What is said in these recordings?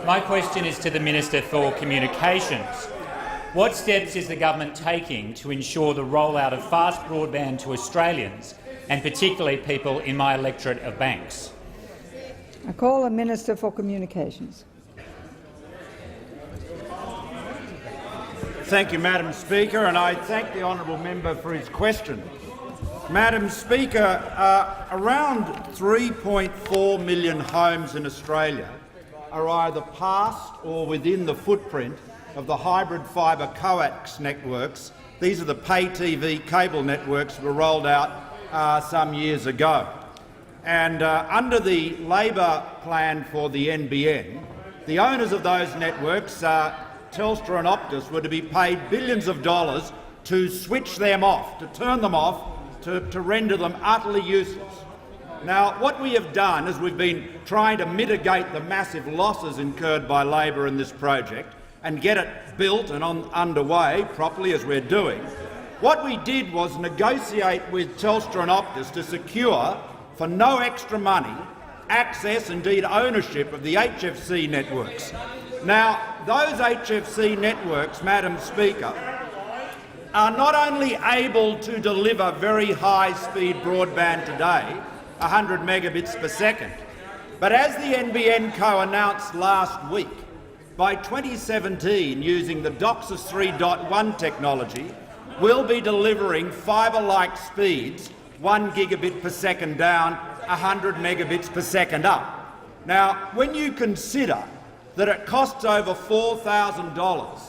My question is to the Minister for Communications. What steps is the government taking to ensure the rollout of fast broadband to Australians, and particularly people in my electorate of Banks? I call the Minister for Communications. Thank you, Madam Speaker, and I thank the honourable member for his question. Madam Speaker, around 3.4 million homes in Australia are either past or within the footprint of the hybrid fibre coax networks. These are the pay TV cable networks that were rolled out some years ago. And under the Labor plan for the NBN, the owners of those networks, Telstra and Optus, were to be paid billions of dollars to switch them off, to turn them off, to render them utterly useless. Now, what we have done is we've been trying to mitigate the massive losses incurred by Labor in this project and get it built and underway properly, as we're doing. What we did was negotiate with Telstra and Optus to secure, for no extra money, access, indeed ownership, of the HFC networks. Now, those HFC networks, Madam Speaker, are not only able to deliver very high-speed broadband today, 100 megabits per second, but as the NBN Co announced last week, by 2017, using the DOCSIS 3.1 technology, we'll be delivering fibre-like speeds, 1 gigabit per second down, 100 megabits per second up. Now, when you consider that it costs over $4,000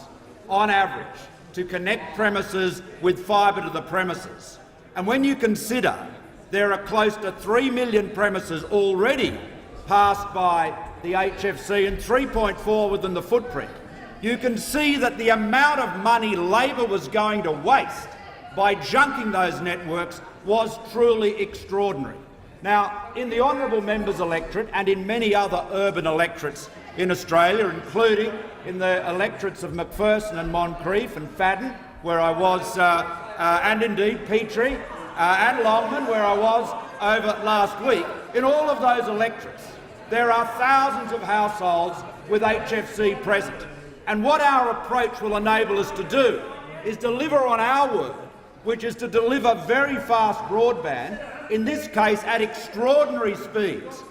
on average to connect premises with fibre to the premises, and when you consider there are close to 3 million premises already passed by the HFC and 3.4 within the footprint, you can see that the amount of money Labor was going to waste by junking those networks was truly extraordinary. Now, in the honourable member's electorate and in many other urban electorates in Australia, including in the electorates of Macpherson and Moncrief and Fadden, where I was, and indeed Petrie and Longman, where I was over last week, in all of those electorates, there are thousands of households with HFC present. And what our approach will enable us to do is deliver on our word, which is to deliver very fast broadband, in this case at extraordinary speeds,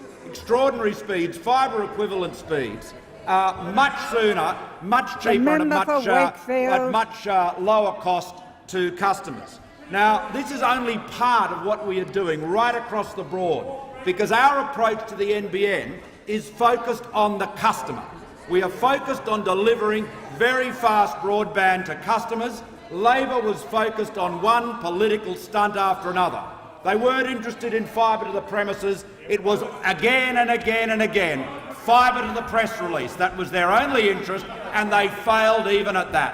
fibre equivalent speeds, much sooner, much cheaper and at much lower cost to customers. Now, this is only part of what we are doing right across the board, because our approach to the NBN is focused on the customer. We are focused on delivering very fast broadband to customers. Labor was focused on one political stunt after another. They weren't interested in fibre to the premises. It was again and again and again fibre to the press release. That was their only interest, and they failed even at that.